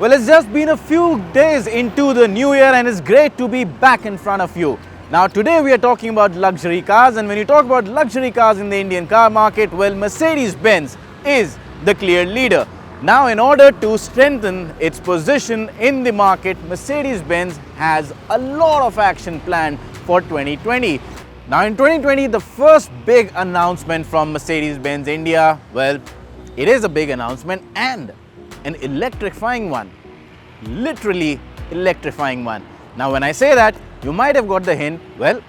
Well, it's just been a few days into the new year and it's great to be back in front of you. Now, today we are talking about luxury cars, and when you talk about luxury cars in the Indian car market, well, Mercedes-Benz is the clear leader. Now, in order to strengthen its position in the market, Mercedes-Benz has a lot of action planned for 2020. Now, in 2020, the first big announcement from Mercedes-Benz India, well, it is a big announcement and an electrifying one, literally electrifying one. Now, when I say that, you might have got the hint. Well,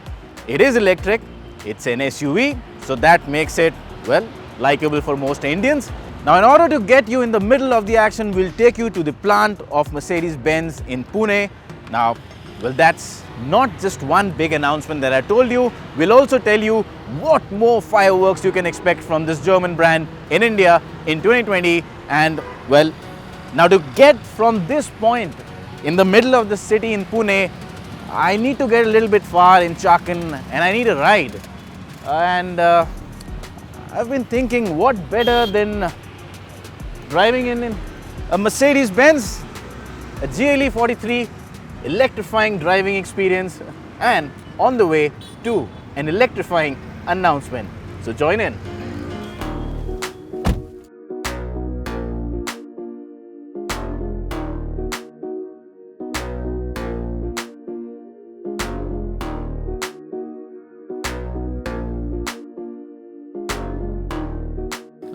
it is electric, it's an SUV, so that makes it, well, likable for most Indians. Now, in order to get you in the middle of the action, we'll take you to the plant of Mercedes-Benz in Pune. Now, well, that's not just one big announcement that I told you. We'll also tell you what more fireworks you can expect from this German brand in India in 2020. And well, now to get from this point in the middle of the city in Pune, I need to get a little bit far in Chakan and I need a ride. And I've been thinking, what better than driving in a Mercedes-Benz, a GLE 43, electrifying driving experience, and on the way to an electrifying announcement. So join in.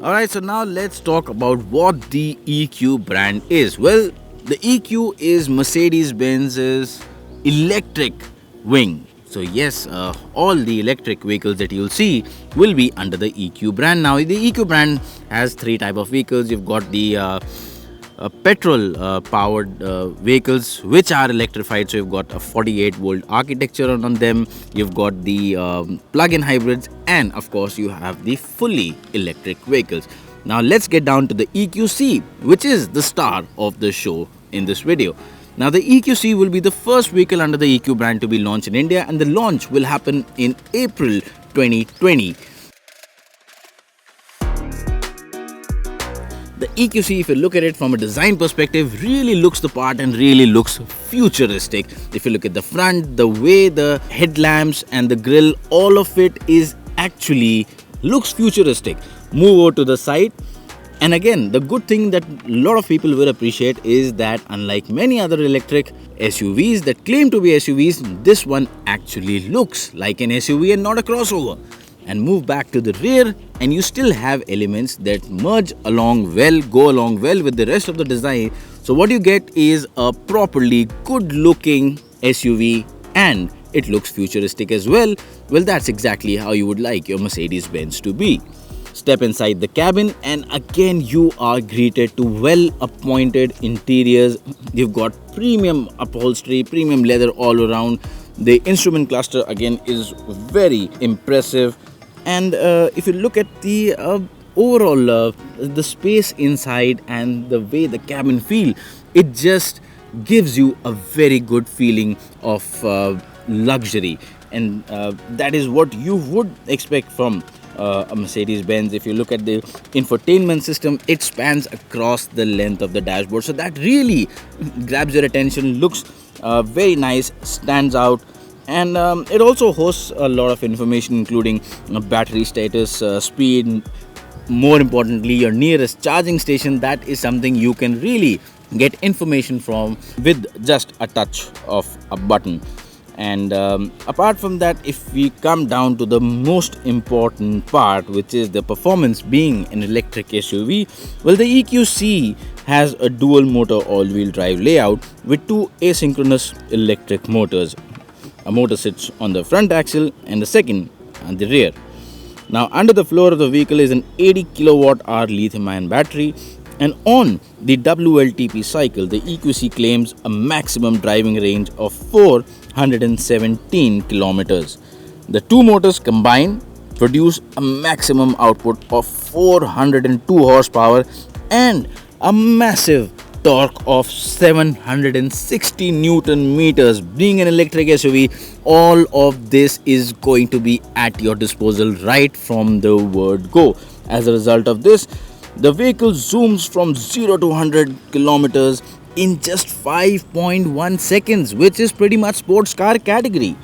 Alright, so now let's talk about what the EQ brand is. Well, the EQ is Mercedes-Benz's electric wing. So yes, all the electric vehicles that you'll see will be under the EQ brand. Now, the EQ brand has three types of vehicles. You've got the petrol powered vehicles which are electrified, so you've got a 48 volt architecture on them. You've got the plug-in hybrids, and of course you have the fully electric vehicles. Now let's get down to the EQC, which is the star of the show in this video. Now, the EQC will be the first vehicle under the EQ brand to be launched in India, and the launch will happen in April 2020. The EQC, if you look at it from a design perspective, really looks the part and really looks futuristic. If you look at the front, the way the headlamps and the grille, all of it is actually looks futuristic. Move over to the side. And again, the good thing that a lot of people will appreciate is that unlike many other electric SUVs that claim to be SUVs, this one actually looks like an SUV and not a crossover. And move back to the rear and you still have elements that merge along well, go along well with the rest of the design. So what you get is a properly good looking SUV, and it looks futuristic as well. Well, that's exactly how you would like your Mercedes-Benz to be. Step inside the cabin and again you are greeted to well appointed interiors. You've got premium upholstery, premium leather all around. The instrument cluster again is very impressive. And if you look at the overall the space inside and the way the cabin feel, it just gives you a very good feeling of luxury, and that is what you would expect from a Mercedes-Benz. If you look at the infotainment system, it spans across the length of the dashboard, so that really grabs your attention, looks very nice, stands out. And it also hosts a lot of information, including battery status, speed, more importantly your nearest charging station. That is something you can really get information from with just a touch of a button. And apart from that, if we come down to the most important part, which is the performance being an electric SUV, well, the EQC has a dual motor all-wheel drive layout with two asynchronous electric motors. A motor sits on the front axle and the second on the rear. Now, under the floor of the vehicle is an 80 kilowatt hour lithium-ion battery, and on the WLTP cycle, the EQC claims a maximum driving range of 417 kilometers. The two motors combined produce a maximum output of 402 horsepower and a massive torque of 760 Newton meters. Being an electric SUV, all of this is going to be at your disposal right from the word go. As a result of this, the vehicle zooms from 0 to 100 kilometers in just 5.1 seconds, which is pretty much sports car category.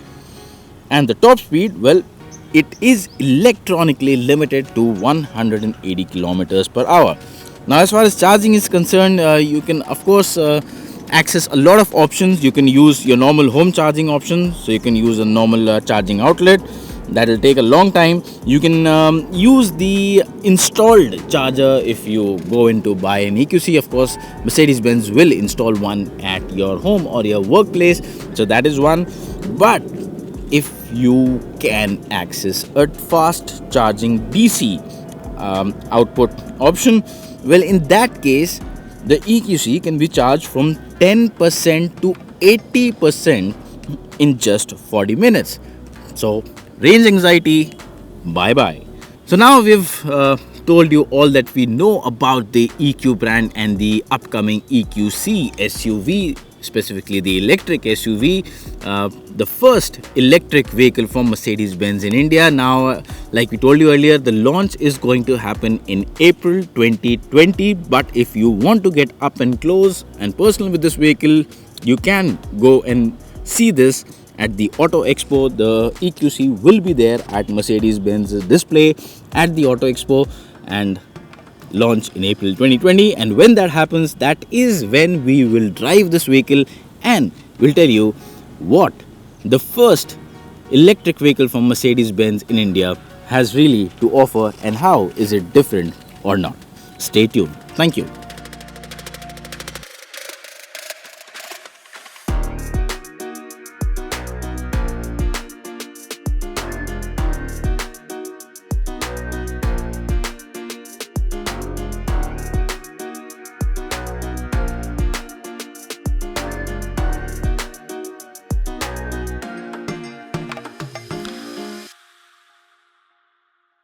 And the top speed, well, it is electronically limited to 180 kilometers per hour. Now, as far as charging is concerned, you can, of course, access a lot of options. You can use your normal home charging option, so you can use a normal charging outlet. That will take a long time. You can use the installed charger if you go in to buy an EQC. Of course, Mercedes-Benz will install one at your home or your workplace, so that is one. But if you can access a fast charging DC output option, well, in that case, the EQC can be charged from 10% to 80% in just 40 minutes. So, range anxiety, bye bye. So, now we've told you all that we know about the EQ brand and the upcoming EQC SUV, specifically the electric SUV, the first electric vehicle from Mercedes-Benz in India. Now, like we told you earlier, the launch is going to happen in April 2020. But if you want to get up and close and personal with this vehicle, you can go and see this at the Auto Expo. The EQC will be there at Mercedes-Benz display at the Auto Expo and launch in April 2020. And when that happens, that is when we will drive this vehicle and we'll tell you what the first electric vehicle from Mercedes-Benz in India has really to offer and how is it different or not. Stay tuned. Thank you.